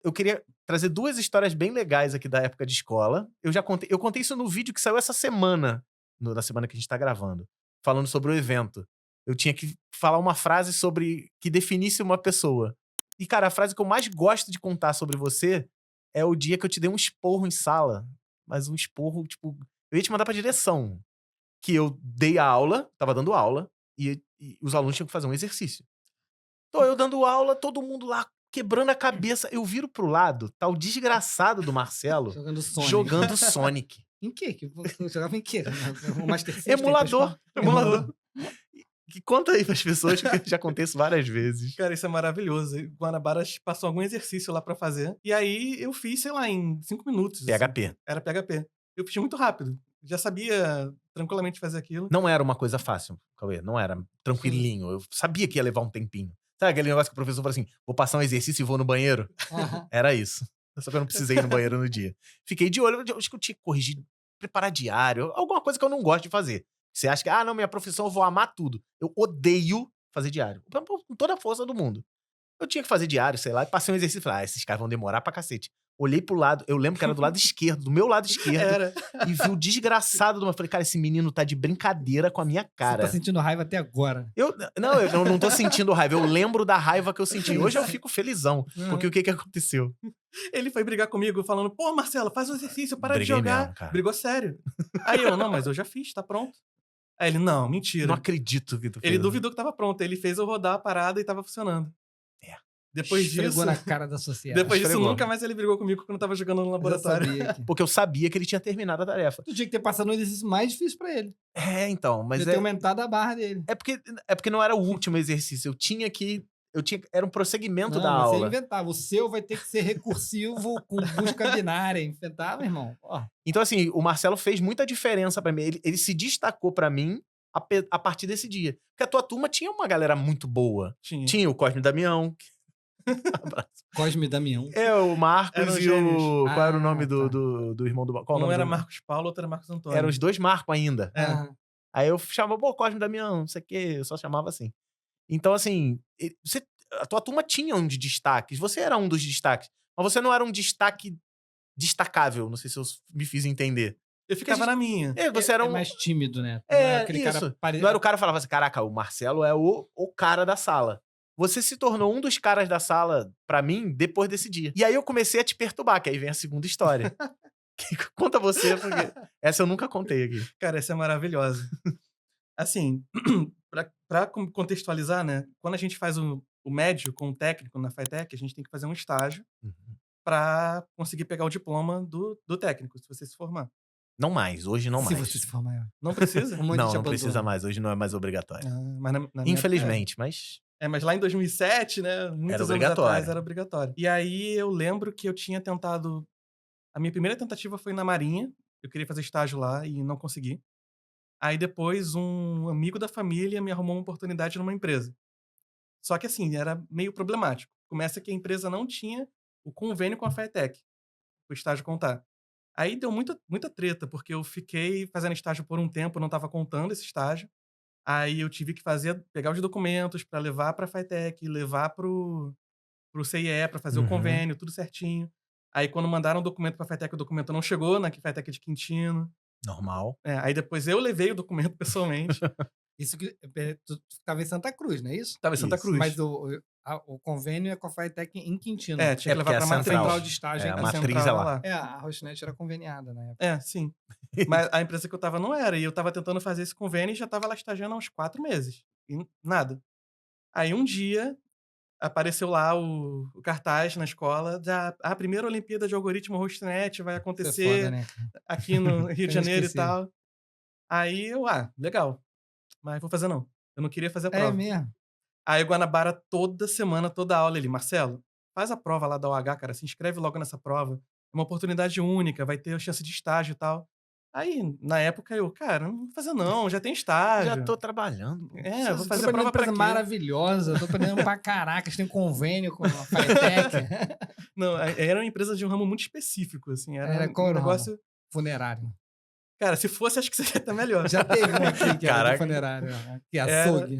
eu queria trazer 2 histórias bem legais aqui da época de escola. Eu contei isso no vídeo que saiu essa semana, na semana que a gente tá gravando, falando sobre o evento. Eu tinha que falar uma frase sobre que definisse uma pessoa. E, cara, a frase que eu mais gosto de contar sobre você é o dia que eu te dei um esporro em sala, mas um esporro, tipo, eu ia te mandar pra direção, que eu dei a aula, estava dando aula, e os alunos tinham que fazer um exercício. Tô eu dando aula, todo mundo lá quebrando a cabeça. Eu viro pro lado, tá o desgraçado do Marcelo Jogando Sonic. jogando Sonic. Em quê? Você jogava em quê? O Master System? Emulador, Emulador. Conta aí pras pessoas, que eu já contei isso várias vezes. Cara, isso é maravilhoso. Guanabara passou algum exercício lá pra fazer. E aí eu fiz, sei lá, em 5 minutos. PHP. Assim. Era PHP. Eu fiz muito rápido. Já sabia tranquilamente fazer aquilo. Não era uma coisa fácil, Cauê. Não era tranquilinho. Eu sabia que ia levar um tempinho. Sabe aquele negócio que o professor falou assim, vou passar um exercício e vou no banheiro? Era isso. Só que eu não precisei ir no banheiro no dia. Fiquei de olho, acho que eu tinha que corrigir, preparar diário, alguma coisa que eu não gosto de fazer. Você acha que, não, minha profissão eu vou amar tudo. Eu odeio fazer diário. Com toda a força do mundo. Eu tinha que fazer diário, sei lá, e passei um exercício e falei, esses caras vão demorar pra cacete. Olhei pro lado, eu lembro que era do lado esquerdo, do meu lado esquerdo, e vi o desgraçado do meu. Falei, cara, esse menino tá de brincadeira com a minha cara. Você tá sentindo raiva até agora. Eu não tô sentindo raiva, eu lembro da raiva que eu senti. Hoje eu fico felizão, porque o que aconteceu? Ele foi brigar comigo falando, pô, Marcelo, faz um exercício, para de Briguei jogar. mesmo, cara. Brigou sério. Aí eu, não, mas eu já fiz, tá pronto. Aí ele, não, mentira. Não acredito que tu fez. Ele duvidou que tava pronto. Ele fez eu rodar a parada e tava funcionando. Depois Esfregou disso... na cara da sociedade. Depois disso, Esfregou. nunca mais ele brigou comigo quando eu tava jogando no laboratório. Porque eu sabia que ele tinha terminado a tarefa. Tu tinha que ter passado no exercício mais difícil pra ele. Então, mas Podia ter aumentado a barra dele. É porque não era o último exercício. Eu tinha que... Era um prosseguimento Não, da mas aula. você inventava. O seu vai ter que ser recursivo com busca binária. Inventava, irmão. Ó. Então, assim, o Marcelo fez muita diferença pra mim. Ele se destacou pra mim a partir desse dia. Porque a tua turma tinha uma galera muito boa. Tinha o Cosme Damião. Cosme Damião. O Marcos e o... Qual era o nome tá. do irmão do... Qual o Um nome era do... Marcos Paulo, outro era Marcos Antônio. Eram os dois Marcos ainda. É. Aí eu chamava, Cosme Damião, não sei o quê. Eu só chamava assim. Então, assim, a tua turma tinha um de destaques. Você era um dos destaques. Mas você não era um destaque destacável. Não sei se eu me fiz entender. Eu ficava na minha. Você era mais tímido, né? Não era aquele isso. cara Não era o cara que falava assim, caraca, o Marcelo é o cara da sala. Você se tornou um dos caras da sala, pra mim, depois desse dia. E aí eu comecei a te perturbar, que aí vem a segunda história. Conta você, porque essa eu nunca contei aqui. Cara, essa é maravilhosa. Assim, pra contextualizar, né? Quando a gente faz o médio com o técnico na FATEC, a gente tem que fazer um estágio pra conseguir pegar o diploma do técnico, se você se formar. Não mais, hoje não mais. Se você se formar. Não precisa? Não precisa mais, hoje não é mais obrigatório. Mas na infelizmente, mas... mas lá em 2007, né? Muitos anos atrás era obrigatório. E aí eu lembro que eu tinha tentado... A minha primeira tentativa foi na Marinha. Eu queria fazer estágio lá e não consegui. Aí depois um amigo da família me arrumou uma oportunidade numa empresa. Só que assim, era meio problemático. Começa que a empresa não tinha o convênio com a FATEC, o estágio contar. Aí deu muita treta, porque eu fiquei fazendo estágio por um tempo, não estava contando esse estágio. Aí eu tive que pegar os documentos para levar para a FATEC, levar pro CIE para fazer o convênio, tudo certinho. Aí quando mandaram o documento para a FATEC, o documento não chegou na FATEC de Quintino. Normal. Aí depois eu levei o documento pessoalmente. Isso que tu ficava em Santa Cruz, não é isso? Tava em Santa Cruz. Mas o convênio é com a FATEC em Quintino. Tinha que levar pra central de estágio. A matriz é lá. A Rochinet era conveniada na época. Sim. Mas a empresa que eu tava não era. E eu tava tentando fazer esse convênio e já tava lá estagiando há uns 4 meses. E nada. Aí um dia apareceu lá o cartaz na escola. A primeira Olimpíada de Algoritmo Rochinet vai acontecer foda, né? aqui no Rio de Janeiro e tal. Aí eu, legal. Mas vou fazer não. Eu não queria fazer a prova. É mesmo? Aí o Guanabara, toda semana, toda aula, ele, Marcelo, faz a prova lá da OH, cara, se inscreve logo nessa prova. É uma oportunidade única, vai ter a chance de estágio e tal. Aí, na época, eu, cara, não vou fazer não, já tem estágio. Já tô trabalhando. Vou fazer a prova pra quê? Maravilhosa, tô aprendendo pra caracas, tem convênio com a FATEC. Não, era uma empresa de um ramo muito específico, assim, era qual um negócio... Funerário. Cara, se fosse, acho que seria até melhor. Já teve um aqui que era de funerário, que é açougue.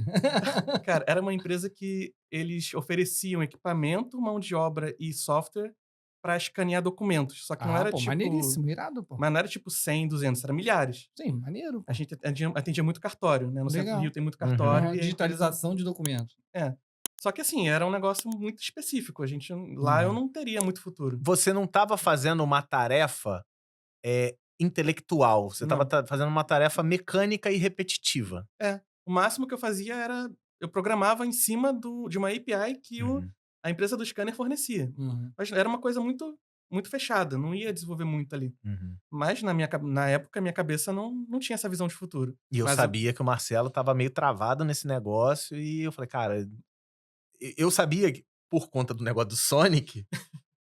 Cara, era uma empresa que eles ofereciam equipamento, mão de obra e software pra escanear documentos. Só que não era tipo... maneiríssimo, irado, pô. Mas não era tipo 100, 200, era milhares. Sim, maneiro. A gente atendia muito cartório, né? No centro do Legal. Rio tem muito cartório. E digitalização de documentos. Só que assim, era um negócio muito específico. Lá eu não teria muito futuro. Você não tava fazendo uma tarefa intelectual. Você tava fazendo uma tarefa mecânica e repetitiva. O máximo que eu fazia era... Eu programava em cima de uma API que a empresa do scanner fornecia. Mas era uma coisa muito, muito fechada. Não ia desenvolver muito ali. Mas na época, minha cabeça não tinha essa visão de futuro. E eu sabia que o Marcelo tava meio travado nesse negócio. E eu falei, cara... Eu sabia que, por conta do negócio do Sonic,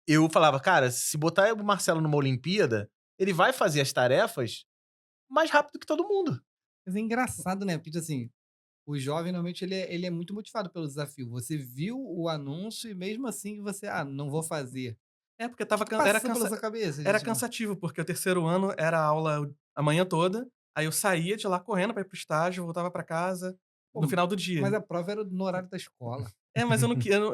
eu falava, cara, se botar o Marcelo numa Olimpíada, ele vai fazer as tarefas mais rápido que todo mundo. Mas é engraçado, né? Porque, assim, o jovem, normalmente, ele é muito motivado pelo desafio. Você viu o anúncio e mesmo assim você, não vou fazer. Porque Era pela sua cabeça. Era cansativo, porque o terceiro ano era aula a manhã toda, aí eu saía de lá correndo pra ir pro estágio, voltava pra casa no final do dia. Mas a prova era no horário da escola. Mas eu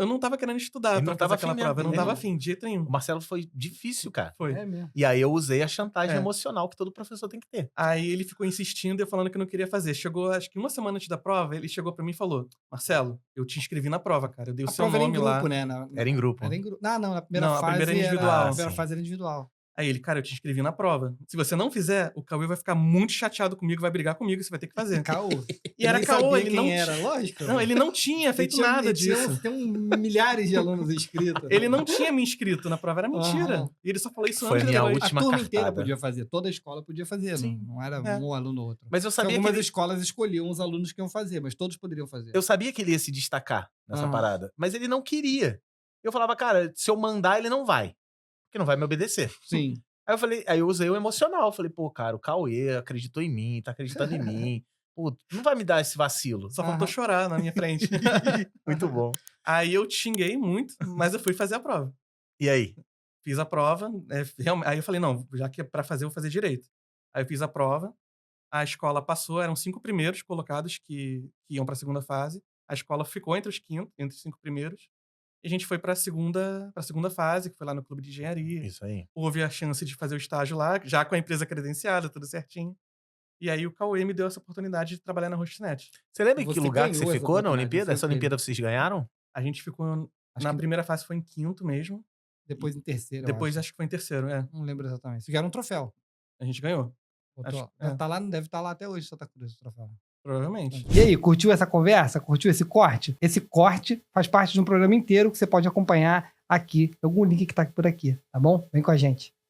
não tava querendo estudar pra fazer aquela prova. Eu não tava afim, de jeito nenhum. O Marcelo foi difícil, cara. Foi. É mesmo. E aí eu usei a chantagem emocional que todo professor tem que ter. Aí ele ficou insistindo e eu falando que não queria fazer. Chegou, acho que uma semana antes da prova, ele chegou pra mim e falou, Marcelo, eu te inscrevi na prova, cara. Eu dei o seu nome lá. Era em grupo, né? Era em grupo. Era em grupo. Não, na primeira fase a primeira individual. A primeira fase era individual. Aí ele, cara, eu te inscrevi na prova. Se você não fizer, o Cauê vai ficar muito chateado comigo, vai brigar comigo, você vai ter que fazer. Caô. E era Caô, ele não era, lógico. Não, ele não tinha feito nada disso. Tem milhares de alunos inscritos. Ele não tinha me inscrito na prova, era mentira. E ele só falou isso antes. Foi a minha última A turma cartada. inteira podia fazer, toda a escola podia fazer, não era um aluno ou outro. Mas eu sabia algumas escolas escolhiam os alunos que iam fazer, mas todos poderiam fazer. Eu sabia que ele ia se destacar nessa parada, mas ele não queria. Eu falava, cara, se eu mandar, ele não vai. Porque não vai me obedecer. Sim. Aí eu usei o emocional. Falei, pô, cara, o Cauê acreditou em mim, tá acreditando em mim. Pô, não vai me dar esse vacilo. Só faltou chorar na minha frente. Muito bom. Aí eu te xinguei muito, mas eu fui fazer a prova. E aí? Fiz a prova. Aí eu falei, não, já que é pra fazer, eu vou fazer direito. Aí eu fiz a prova. A escola passou, eram 5 primeiros colocados que iam pra segunda fase. A escola ficou entre os 5 primeiros. E a gente foi pra segunda fase, que foi lá no clube de engenharia. Isso aí. Houve a chance de fazer o estágio lá, já com a empresa credenciada, tudo certinho. E aí o Cauê me deu essa oportunidade de trabalhar na Hostnet. Você lembra em que lugar que você ficou na Olimpíada? Essa Olimpíada vocês ganharam? A gente ficou... Na primeira fase foi em 5º mesmo. Depois em terceiro, Depois acho que foi em terceiro, Não lembro exatamente. Vocês ganharam um troféu. A gente ganhou. Deve estar lá até hoje, Santa Cruz, o troféu. Provavelmente. E aí, curtiu essa conversa? Curtiu esse corte? Esse corte faz parte de um programa inteiro que você pode acompanhar aqui. Algum link que tá por aqui, tá bom? Vem com a gente.